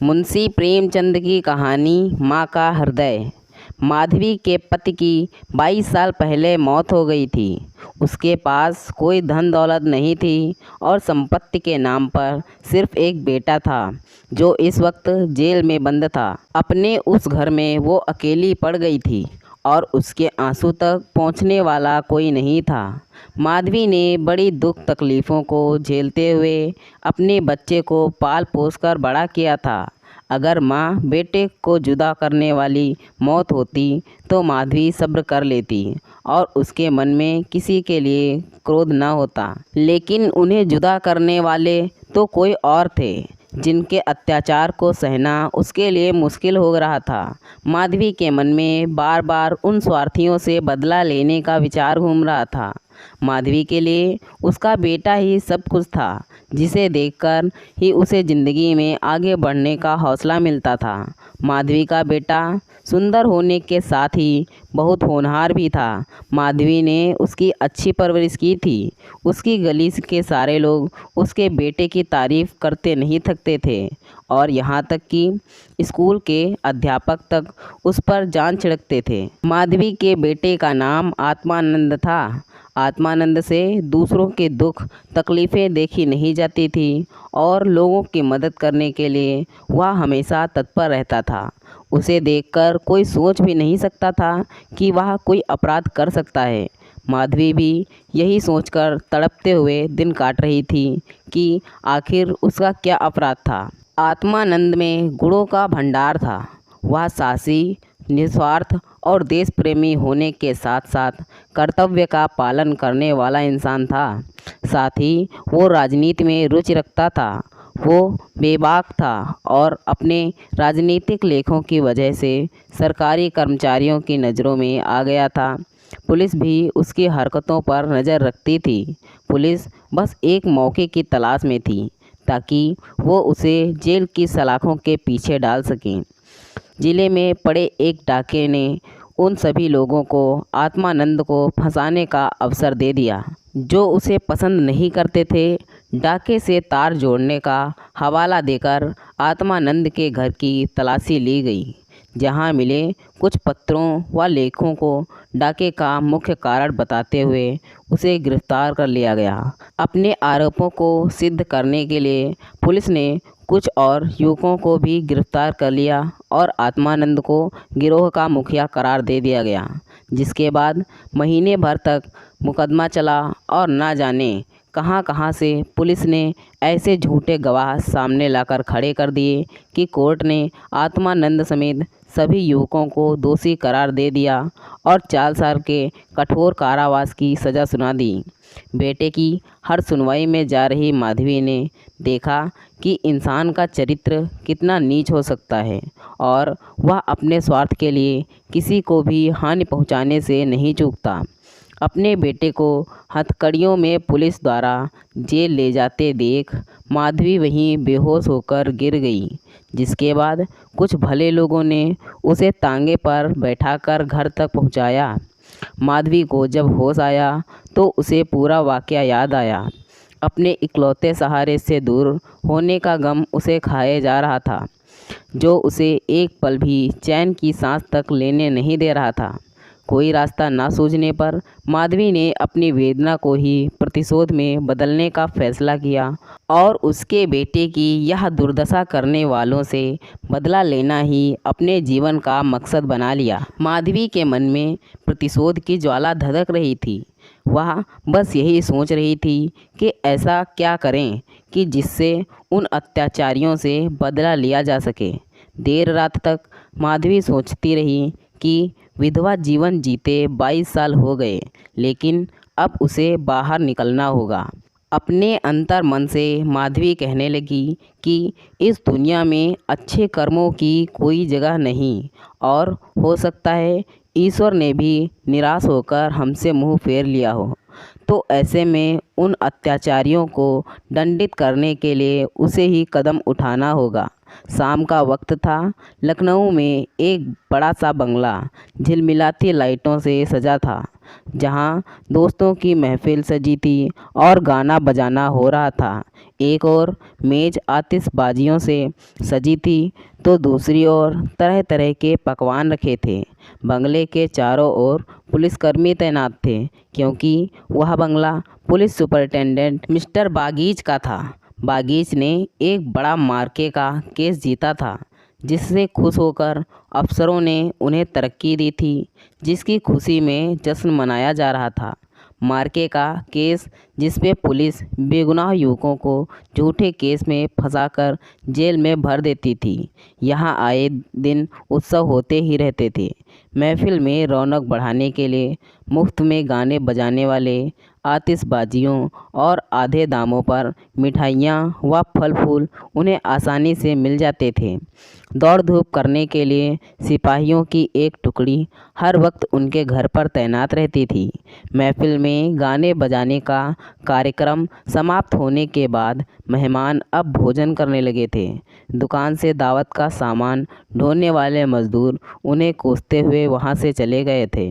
मुंशी प्रेमचंद की कहानी माँ का हृदय। माधवी के पति की 22 साल पहले मौत हो गई थी। उसके पास कोई धन दौलत नहीं थी और संपत्ति के नाम पर सिर्फ एक बेटा था जो इस वक्त जेल में बंद था। अपने उस घर में वो अकेली पड़ गई थी और उसके आंसू तक पहुंचने वाला कोई नहीं था। माधवी ने बड़ी दुख तकलीफ़ों को झेलते हुए अपने बच्चे को पाल पोस कर बड़ा किया था। अगर माँ बेटे को जुदा करने वाली मौत होती तो माधवी सब्र कर लेती और उसके मन में किसी के लिए क्रोध न होता, लेकिन उन्हें जुदा करने वाले तो कोई और थे जिनके अत्याचार को सहना उसके लिए मुश्किल हो रहा था। माधवी के मन में बार बार उन स्वार्थियों से बदला लेने का विचार घूम रहा था। माधवी के लिए उसका बेटा ही सब कुछ था, जिसे देखकर ही उसे ज़िंदगी में आगे बढ़ने का हौसला मिलता था। माधवी का बेटा सुंदर होने के साथ ही बहुत होनहार भी था। माधवी ने उसकी अच्छी परवरिश की थी। उसकी गली के सारे लोग उसके बेटे की तारीफ़ करते नहीं थकते थे और यहाँ तक कि स्कूल के अध्यापक तक उस पर जान छिड़कते थे। माधवी के बेटे का नाम आत्मानंद था। आत्मानंद से दूसरों के दुख तकलीफ़ें देखी नहीं जाती थी और लोगों की मदद करने के लिए वह हमेशा तत्पर रहता था। उसे देखकर कोई सोच भी नहीं सकता था कि वह कोई अपराध कर सकता है। माधवी भी यही सोचकर तड़पते हुए दिन काट रही थी कि आखिर उसका क्या अपराध था। आत्मानंद में गुणों का भंडार था। वह साहसी, निस्वार्थ और देश प्रेमी होने के साथ साथ कर्तव्य का पालन करने वाला इंसान था। साथ ही वो राजनीति में रुचि रखता था। वो बेबाक था और अपने राजनीतिक लेखों की वजह से सरकारी कर्मचारियों की नज़रों में आ गया था। पुलिस भी उसकी हरकतों पर नज़र रखती थी। पुलिस बस एक मौके की तलाश में थी ताकि वो उसे जेल की सलाखों के पीछे डाल सकें। जिले में पड़े एक डाके ने उन सभी लोगों को आत्मानंद को फंसाने का अवसर दे दिया जो उसे पसंद नहीं करते थे। डाके से तार जोड़ने का हवाला देकर आत्मानंद के घर की तलाशी ली गई, जहां मिले कुछ पत्रों व लेखों को डाके का मुख्य कारण बताते हुए उसे गिरफ्तार कर लिया गया। अपने आरोपों को सिद्ध करने के लिए पुलिस ने कुछ और युवकों को भी गिरफ्तार कर लिया और आत्मानंद को गिरोह का मुखिया करार दे दिया गया, जिसके बाद महीने भर तक मुकदमा चला और ना जाने कहां से पुलिस ने ऐसे झूठे गवाह सामने लाकर खड़े कर दिए कि कोर्ट ने आत्मानंद समेत सभी युवकों को दोषी करार दे दिया और 4 साल के कठोर कारावास की सज़ा सुना दी। बेटे की हर सुनवाई में जा रही माधवी ने देखा कि इंसान का चरित्र कितना नीच हो सकता है और वह अपने स्वार्थ के लिए किसी को भी हानि पहुंचाने से नहीं चूकता। अपने बेटे को हथकड़ियों में पुलिस द्वारा जेल ले जाते देख माधवी वहीं बेहोश होकर गिर गई, जिसके बाद कुछ भले लोगों ने उसे तांगे पर बैठाकर घर तक पहुंचाया। माधवी को जब होश आया तो उसे पूरा वाकया याद आया। अपने इकलौते सहारे से दूर होने का गम उसे खाए जा रहा था, जो उसे एक पल भी चैन की सांस तक लेने नहीं दे रहा था। कोई रास्ता ना सूझने पर माधवी ने अपनी वेदना को ही प्रतिशोध में बदलने का फैसला किया और उसके बेटे की यह दुर्दशा करने वालों से बदला लेना ही अपने जीवन का मकसद बना लिया। माधवी के मन में प्रतिशोध की ज्वाला धधक रही थी। वह बस यही सोच रही थी कि ऐसा क्या करें कि जिससे उन अत्याचारियों से बदला लिया जा सके। देर रात तक माधवी सोचती रही कि विधवा जीवन जीते 22 साल हो गए, लेकिन अब उसे बाहर निकलना होगा। अपने अंतर मन से माधवी कहने लगी कि इस दुनिया में अच्छे कर्मों की कोई जगह नहीं और हो सकता है ईश्वर ने भी निराश होकर हमसे मुंह फेर लिया हो। तो ऐसे में उन अत्याचारियों को दंडित करने के लिए उसे ही कदम उठाना होगा। शाम का वक्त था। लखनऊ में एक बड़ा सा बंगला झिलमिलाती लाइटों से सजा था। जहाँ दोस्तों की महफिल सजी थी और गाना बजाना हो रहा था। एक और मेज़ आतिशबाजियों से सजी थी तो दूसरी ओर तरह तरह के पकवान रखे थे। बंगले के चारों ओर पुलिसकर्मी तैनात थे क्योंकि वह बंगला पुलिस सुपरिटेंडेंट मिस्टर बागीच का था। बागीच ने एक बड़ा मार्के का केस जीता था जिससे खुश होकर अफसरों ने उन्हें तरक्की दी थी, जिसकी खुशी में जश्न मनाया जा रहा था। मार्के का केस जिस पे पुलिस बेगुनाह युवकों को झूठे केस में फंसाकर जेल में भर देती थी। यहाँ आए दिन उत्सव होते ही रहते थे। महफिल में रौनक बढ़ाने के लिए मुफ्त में गाने बजाने वाले, आतिशबाजियों और आधे दामों पर मिठाइयाँ व फल फूल उन्हें आसानी से मिल जाते थे। दौड़ धूप करने के लिए सिपाहियों की एक टुकड़ी हर वक्त उनके घर पर तैनात रहती थी। महफिल में गाने बजाने का कार्यक्रम समाप्त होने के बाद मेहमान अब भोजन करने लगे थे। दुकान से दावत का सामान ढोने वाले मज़दूर उन्हें कोसते हुए वहाँ से चले गए थे।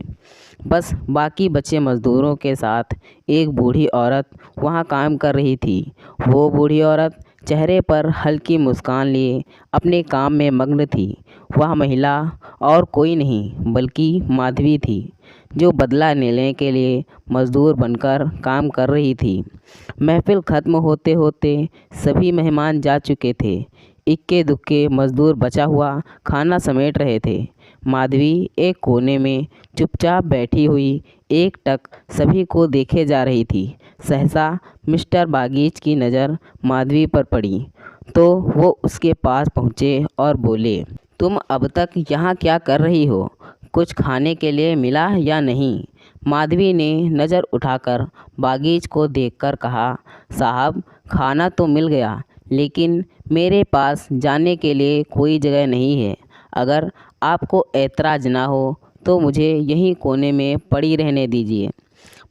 बस बाकी बचे मज़दूरों के साथ एक बूढ़ी औरत वहाँ काम कर रही थी। वो बूढ़ी औरत चेहरे पर हल्की मुस्कान लिए अपने काम में मग्न थी। वह महिला और कोई नहीं बल्कि माधवी थी, जो बदला लेने के लिए मज़दूर बनकर काम कर रही थी। महफिल ख़त्म होते होते सभी मेहमान जा चुके थे। इक्के दुक्के मज़दूर बचा हुआ खाना समेट रहे थे। माधवी एक कोने में चुपचाप बैठी हुई एकटक सभी को देखे जा रही थी। सहसा मिस्टर बागीच की नज़र माधवी पर पड़ी तो वो उसके पास पहुँचे और बोले, तुम अब तक यहाँ क्या कर रही हो? कुछ खाने के लिए मिला या नहीं? माधवी ने नज़र उठाकर बागीच को देखकर कहा, साहब खाना तो मिल गया, लेकिन मेरे पास जाने के लिए कोई जगह नहीं है। अगर आपको ऐतराज़ ना हो तो मुझे यहीं कोने में पड़ी रहने दीजिए।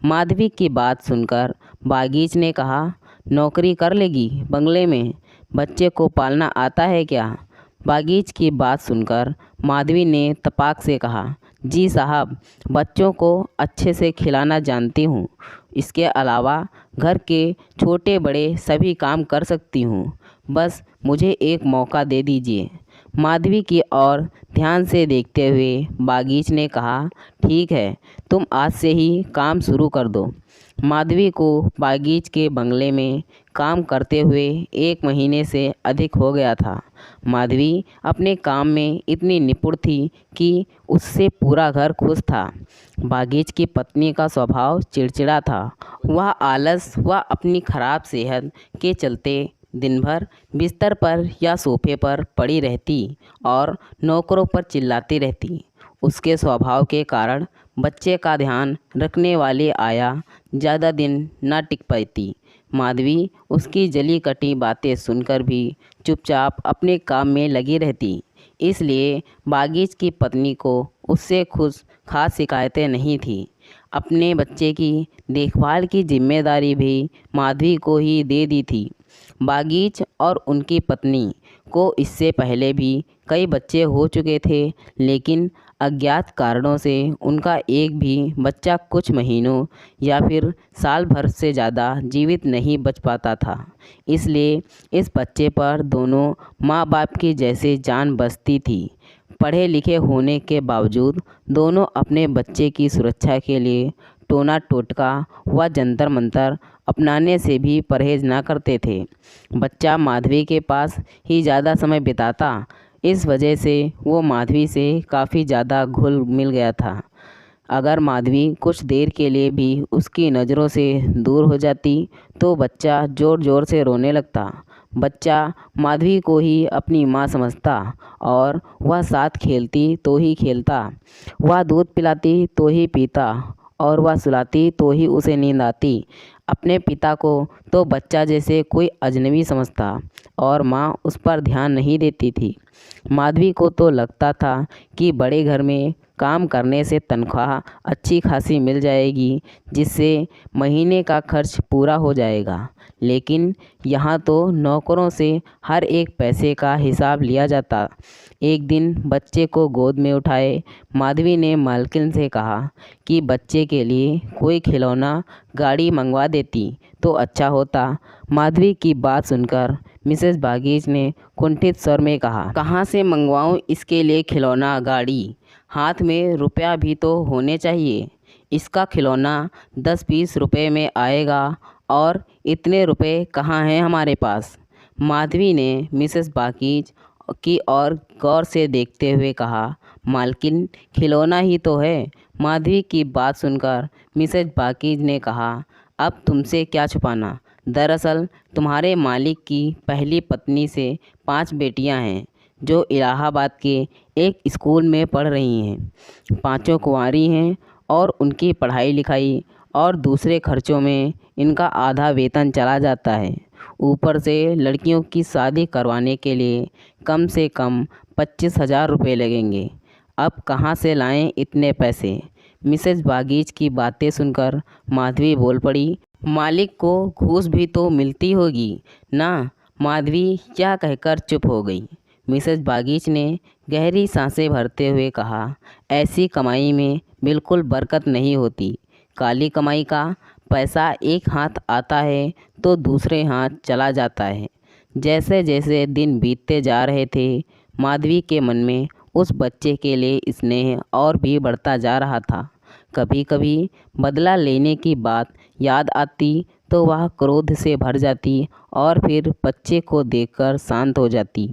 माधवी की बात सुनकर बागीच ने कहा, नौकरी कर लेगी बंगले में? बच्चे को पालना आता है क्या? बागीच की बात सुनकर माधवी ने तपाक से कहा, जी साहब, बच्चों को अच्छे से खिलाना जानती हूँ। इसके अलावा घर के छोटे बड़े सभी काम कर सकती हूँ। बस मुझे एक मौका दे दीजिए। माधवी की ओर ध्यान से देखते हुए बागीच ने कहा, ठीक है, तुम आज से ही काम शुरू कर दो। माधवी को बागीच के बंगले में काम करते हुए 1 महीने से अधिक हो गया था। माधवी अपने काम में इतनी निपुण थी कि उससे पूरा घर खुश था। बागीच की पत्नी का स्वभाव चिड़चिड़ा था। वह आलस व अपनी खराब सेहत के चलते दिन भर बिस्तर पर या सोफे पर पड़ी रहती और नौकरों पर चिल्लाती रहती। उसके स्वभाव के कारण बच्चे का ध्यान रखने वाली आया ज़्यादा दिन न टिक पाती। माधवी उसकी जली कटी बातें सुनकर भी चुपचाप अपने काम में लगी रहती। इसलिए बागीच की पत्नी को उससे कुछ खास शिकायतें नहीं थी। अपने बच्चे की देखभाल की जिम्मेदारी भी माधवी को ही दे दी थी। बागीच और उनकी पत्नी को इससे पहले भी कई बच्चे हो चुके थे, लेकिन अज्ञात कारणों से उनका एक भी बच्चा कुछ महीनों या फिर साल भर से ज़्यादा जीवित नहीं बच पाता था। इसलिए इस बच्चे पर दोनों माँ बाप की जैसे जान बसती थी। पढ़े लिखे होने के बावजूद दोनों अपने बच्चे की सुरक्षा के लिए टोना टोटका व जंतर मंतर अपनाने से भी परहेज ना करते थे। बच्चा माधवी के पास ही ज़्यादा समय बिताता। इस वजह से वो माधवी से काफ़ी ज़्यादा घुल मिल गया था। अगर माधवी कुछ देर के लिए भी उसकी नज़रों से दूर हो जाती तो बच्चा ज़ोर ज़ोर से रोने लगता। बच्चा माधवी को ही अपनी माँ समझता और वह साथ खेलती तो ही खेलता, वह दूध पिलाती तो ही पीता और वह सुलाती तो ही उसे नींद आती। अपने पिता को तो बच्चा जैसे कोई अजनबी समझता और माँ उस पर ध्यान नहीं देती थी। माधवी को तो लगता था कि बड़े घर में काम करने से तनख्वाह अच्छी खासी मिल जाएगी, जिससे महीने का खर्च पूरा हो जाएगा। लेकिन यहाँ तो नौकरों से हर एक पैसे का हिसाब लिया जाता। एक दिन बच्चे को गोद में उठाए माधवी ने मालकिन से कहा कि बच्चे के लिए कोई खिलौना गाड़ी मंगवा देती तो अच्छा होता। माधवी की बात सुनकर मिसेस बागीच ने कुंठित स्वर में कहा, कहाँ से मंगवाऊँ इसके लिए खिलौना गाड़ी? हाथ में रुपया भी तो होने चाहिए। इसका खिलौना 10-20 रुपये में आएगा और इतने रुपए कहाँ हैं हमारे पास। माधवी ने मिसेस बागीच की ओर गौर से देखते हुए कहा, मालकिन खिलौना ही तो है। माधवी की बात सुनकर मिसेस बागीच ने कहा, अब तुमसे क्या छुपाना। दरअसल तुम्हारे मालिक की पहली पत्नी से 5 बेटियां हैं जो इलाहाबाद के एक स्कूल में पढ़ रही हैं। पांचों कुंवारी हैं और उनकी पढ़ाई लिखाई और दूसरे खर्चों में इनका आधा वेतन चला जाता है। ऊपर से लड़कियों की शादी करवाने के लिए कम से कम 25,000 रुपये लगेंगे। अब कहाँ से लाएं इतने पैसे? मिसेस बागीच की बातें सुनकर माधवी बोल पड़ी, मालिक को घूस भी तो मिलती होगी ना। माधवी क्या कहकर चुप हो गई। मिसेस बागीच ने गहरी सांसें भरते हुए कहा, ऐसी कमाई में बिल्कुल बरकत नहीं होती। काली कमाई का पैसा एक हाथ आता है तो दूसरे हाथ चला जाता है। जैसे जैसे दिन बीतते जा रहे थे, माधवी के मन में उस बच्चे के लिए स्नेह और भी बढ़ता जा रहा था। कभी कभी बदला लेने की बात याद आती तो वह क्रोध से भर जाती और फिर बच्चे को देखकर शांत हो जाती।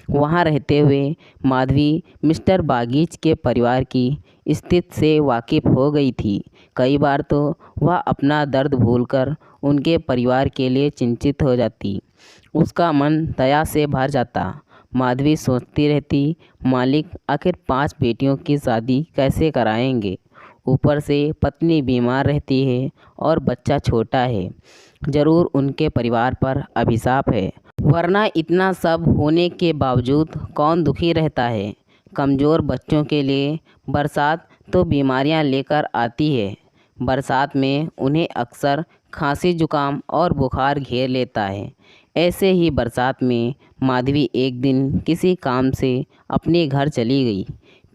वहाँ रहते हुए माधवी मिस्टर बागीच के परिवार की स्थिति से वाकिफ़ हो गई थी। कई बार तो वह अपना दर्द भूलकर उनके परिवार के लिए चिंतित हो जाती। उसका मन दया से भर जाता। माधवी सोचती रहती, मालिक आखिर 5 बेटियों की शादी कैसे कराएंगे? ऊपर से पत्नी बीमार रहती है और बच्चा छोटा है। ज़रूर उनके परिवार पर अभिशाप है, वरना इतना सब होने के बावजूद कौन दुखी रहता है। कमज़ोर बच्चों के लिए बरसात तो बीमारियां लेकर आती है। बरसात में उन्हें अक्सर खांसी जुकाम और बुखार घेर लेता है। ऐसे ही बरसात में माधवी एक दिन किसी काम से अपने घर चली गई।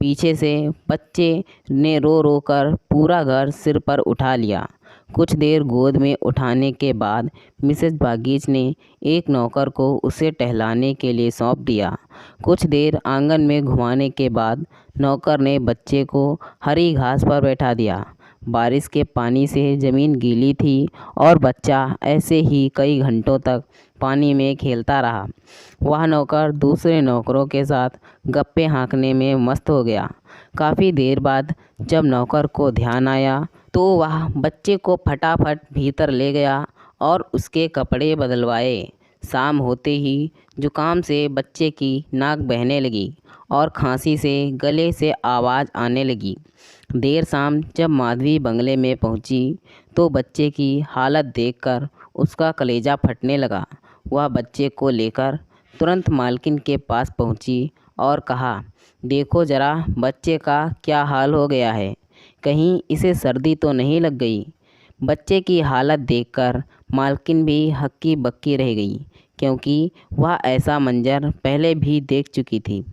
पीछे से बच्चे ने रो रो कर पूरा घर सिर पर उठा लिया। कुछ देर गोद में उठाने के बाद मिसेस बागीच ने एक नौकर को उसे टहलाने के लिए सौंप दिया। कुछ देर आंगन में घुमाने के बाद नौकर ने बच्चे को हरी घास पर बैठा दिया। बारिश के पानी से ज़मीन गीली थी और बच्चा ऐसे ही कई घंटों तक पानी में खेलता रहा। वह नौकर दूसरे नौकरों के साथ गप्पे हाँकने में मस्त हो गया। काफ़ी देर बाद जब नौकर को ध्यान आया तो वह बच्चे को फटाफट भीतर ले गया और उसके कपड़े बदलवाए। शाम होते ही जुकाम से बच्चे की नाक बहने लगी और खांसी से गले से आवाज़ आने लगी। देर शाम जब माधवी बंगले में पहुंची तो बच्चे की हालत देखकर उसका कलेजा फटने लगा। वह बच्चे को लेकर तुरंत मालकिन के पास पहुंची और कहा, देखो ज़रा बच्चे का क्या हाल हो गया है, कहीं इसे सर्दी तो नहीं लग गई। बच्चे की हालत देखकर मालकिन भी हक्की बक्की रह गई, क्योंकि वह ऐसा मंजर पहले भी देख चुकी थी।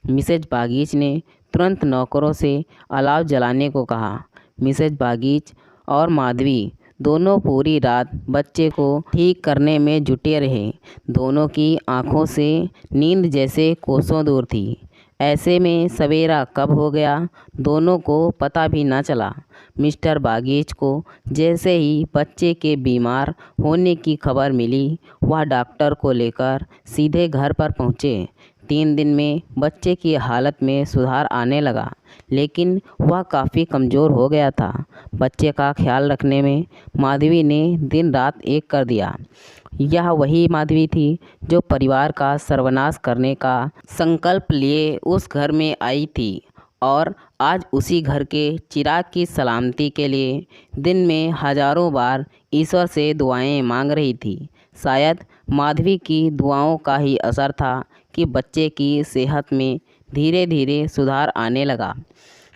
मिसेस बागीच ने तुरंत नौकरों से अलाव जलाने को कहा। मिसेस बागीच और माधवी दोनों पूरी रात बच्चे को ठीक करने में जुटे रहे। दोनों की आंखों से नींद जैसे कोसों दूर थी। ऐसे में सवेरा कब हो गया दोनों को पता भी ना चला। मिस्टर बागीच को जैसे ही बच्चे के बीमार होने की खबर मिली, वह डॉक्टर को लेकर सीधे घर पर पहुँचे। 3 दिन में बच्चे की हालत में सुधार आने लगा, लेकिन वह काफ़ी कमज़ोर हो गया था। बच्चे का ख्याल रखने में माधवी ने दिन रात एक कर दिया। यह वही माधवी थी जो परिवार का सर्वनाश करने का संकल्प लिए उस घर में आई थी और आज उसी घर के चिराग की सलामती के लिए दिन में हजारों बार ईश्वर से दुआएं मांग रही थी। शायद माधवी की दुआओं का ही असर था कि बच्चे की सेहत में धीरे धीरे सुधार आने लगा।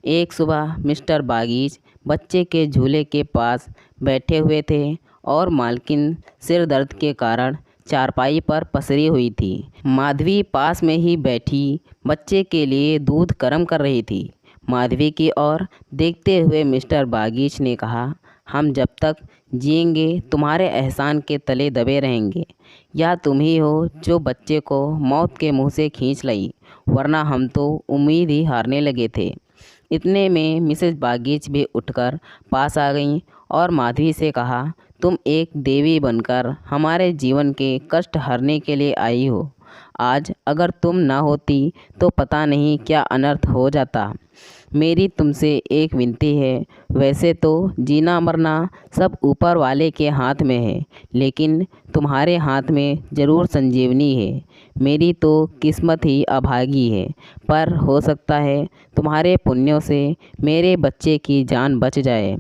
एक सुबह मिस्टर बागीच बच्चे के झूले के पास बैठे हुए थे और मालकिन सिर दर्द के कारण चारपाई पर पसरी हुई थी। माधवी पास में ही बैठी बच्चे के लिए दूध गर्म कर रही थी। माधवी की ओर देखते हुए मिस्टर बागीच ने कहा, हम जब तक जिएंगे तुम्हारे एहसान के तले दबे रहेंगे। या तुम ही हो जो बच्चे को मौत के मुंह से खींच लाई, वरना हम तो उम्मीद ही हारने लगे थे। इतने में मिसेस बागीच भी उठकर पास आ गईं और माधवी से कहा, तुम एक देवी बनकर हमारे जीवन के कष्ट हरने के लिए आई हो। आज अगर तुम ना होती तो पता नहीं क्या अनर्थ हो जाता। मेरी तुमसे एक विनती है, वैसे तो जीना मरना सब ऊपर वाले के हाथ में है, लेकिन तुम्हारे हाथ में ज़रूर संजीवनी है। मेरी तो किस्मत ही अभागी है, पर हो सकता है तुम्हारे पुण्यों से मेरे बच्चे की जान बच जाए।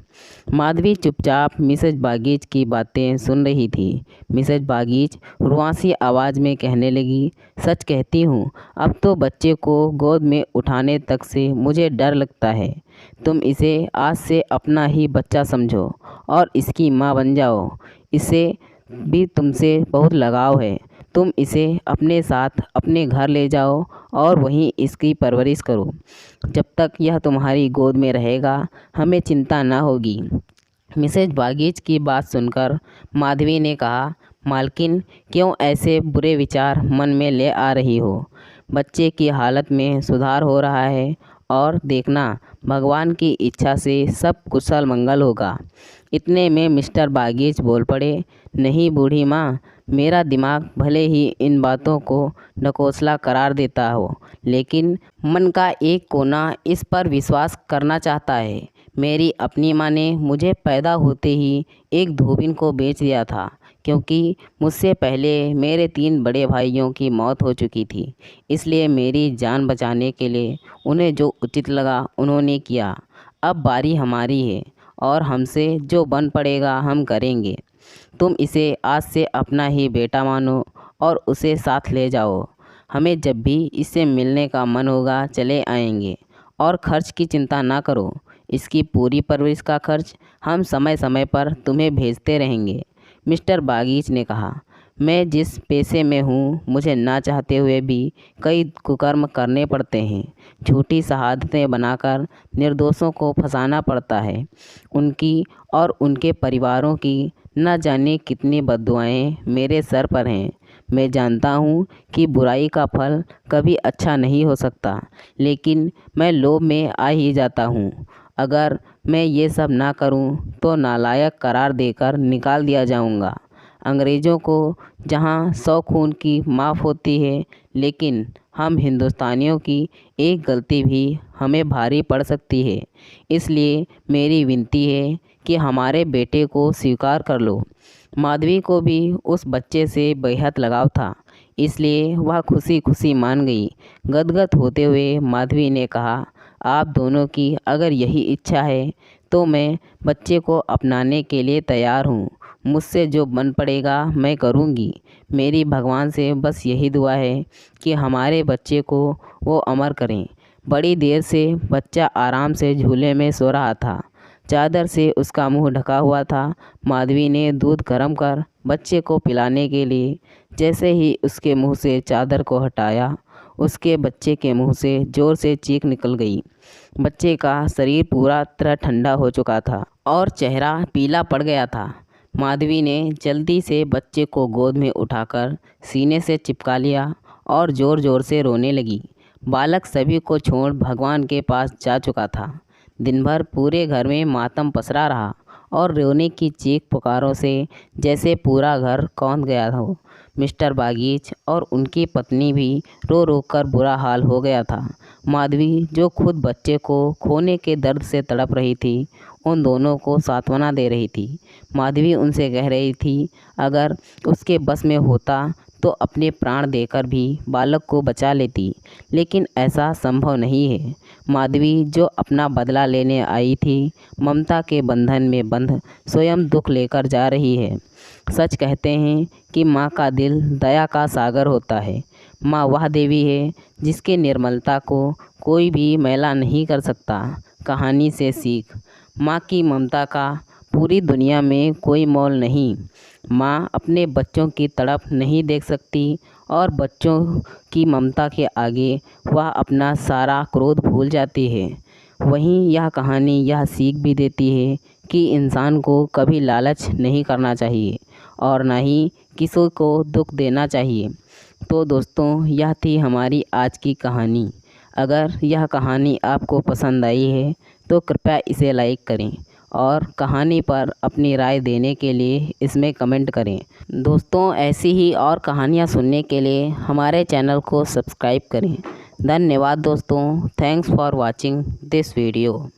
माधवी चुपचाप मिसेज बागीच की बातें सुन रही थी। मिसेज बागीच रुआसी आवाज़ में कहने लगी, सच कहती हूँ, अब तो बच्चे को गोद में उठाने तक से मुझे डर लगता है। तुम इसे आज से अपना ही बच्चा समझो और इसकी माँ बन जाओ। इसे भी तुमसे बहुत लगाव है। तुम इसे अपने साथ अपने घर ले जाओ और वहीं इसकी परवरिश करो। जब तक यह तुम्हारी गोद में रहेगा हमें चिंता ना होगी। मिसेज बागीच की बात सुनकर माधवी ने कहा, मालकिन क्यों ऐसे बुरे विचार मन में ले आ रही हो। बच्चे की हालत में सुधार हो रहा है और देखना भगवान की इच्छा से सब कुशल मंगल होगा। इतने में मिस्टर बागीच बोल पड़े, नहीं बूढ़ी माँ, मेरा दिमाग भले ही इन बातों को ढकोसला करार देता हो, लेकिन मन का एक कोना इस पर विश्वास करना चाहता है। मेरी अपनी माँ ने मुझे पैदा होते ही एक धोबिन को बेच दिया था, क्योंकि मुझसे पहले मेरे 3 बड़े भाइयों की मौत हो चुकी थी। इसलिए मेरी जान बचाने के लिए उन्हें जो उचित लगा उन्होंने किया। अब बारी हमारी है और हमसे जो बन पड़ेगा हम करेंगे। तुम इसे आज से अपना ही बेटा मानो और उसे साथ ले जाओ। हमें जब भी इससे मिलने का मन होगा चले आएंगे। और खर्च की चिंता ना करो, इसकी पूरी परवरिश का खर्च हम समय समय पर तुम्हें भेजते रहेंगे। मिस्टर बागीच ने कहा, मैं जिस पेशे में हूँ मुझे ना चाहते हुए भी कई कुकर्म करने पड़ते हैं। झूठी शहादतें बनाकर निर्दोषों को फंसाना पड़ता है। उनकी और उनके परिवारों की न जाने कितनी बद्दुआएं मेरे सर पर हैं। मैं जानता हूँ कि बुराई का फल कभी अच्छा नहीं हो सकता, लेकिन मैं लोभ में आ ही जाता हूँ। अगर मैं ये सब ना करूँ तो नालायक करार देकर निकाल दिया जाऊँगा। अंग्रेज़ों को जहाँ 100 खून की माफ़ होती है, लेकिन हम हिंदुस्तानियों की एक गलती भी हमें भारी पड़ सकती है। इसलिए मेरी विनती है कि हमारे बेटे को स्वीकार कर लो। माधवी को भी उस बच्चे से बेहद लगाव था, इसलिए वह खुशी खुशी मान गई। गदगद होते हुए माधवी ने कहा, आप दोनों की अगर यही इच्छा है तो मैं बच्चे को अपनाने के लिए तैयार हूँ। मुझसे जो बन पड़ेगा मैं करूँगी। मेरी भगवान से बस यही दुआ है कि हमारे बच्चे को वो अमर करें। बड़ी देर से बच्चा आराम से झूले में सो रहा था। चादर से उसका मुंह ढका हुआ था। माधवी ने दूध गर्म कर बच्चे को पिलाने के लिए जैसे ही उसके मुंह से चादर को हटाया, उसके बच्चे के मुंह से ज़ोर से चीख निकल गई। बच्चे का शरीर पूरा तरह ठंडा हो चुका था और चेहरा पीला पड़ गया था। माधवी ने जल्दी से बच्चे को गोद में उठाकर सीने से चिपका लिया और ज़ोर ज़ोर से रोने लगी। बालक सभी को छोड़ भगवान के पास जा चुका था। दिन भर पूरे घर में मातम पसरा रहा और रोने की चीख पुकारों से जैसे पूरा घर कौंध गया हो। मिस्टर बागीच और उनकी पत्नी भी रो रो कर बुरा हाल हो गया था। माधवी, जो खुद बच्चे को खोने के दर्द से तड़प रही थी, उन दोनों को सांत्वना दे रही थी। माधवी उनसे कह रही थी, अगर उसके बस में होता तो अपने प्राण देकर भी बालक को बचा लेती, लेकिन ऐसा संभव नहीं है। माधवी, जो अपना बदला लेने आई थी, ममता के बंधन में बंध स्वयं दुख लेकर जा रही है। सच कहते हैं कि माँ का दिल दया का सागर होता है। माँ वह देवी है जिसकी निर्मलता को कोई भी मैला नहीं कर सकता। कहानी से सीख। माँ की ममता का पूरी दुनिया में कोई मोल नहीं। माँ अपने बच्चों की तड़प नहीं देख सकती और बच्चों की ममता के आगे वह अपना सारा क्रोध भूल जाती है। वहीं यह कहानी यह सीख भी देती है कि इंसान को कभी लालच नहीं करना चाहिए और ना ही किसी को दुख देना चाहिए। तो दोस्तों, यह थी हमारी आज की कहानी। अगर यह कहानी आपको पसंद आई है तो कृपया इसे लाइक करें और कहानी पर अपनी राय देने के लिए इसमें कमेंट करें। दोस्तों, ऐसी ही और कहानियाँ सुनने के लिए हमारे चैनल को सब्सक्राइब करें। धन्यवाद दोस्तों। Thanks for watching this video.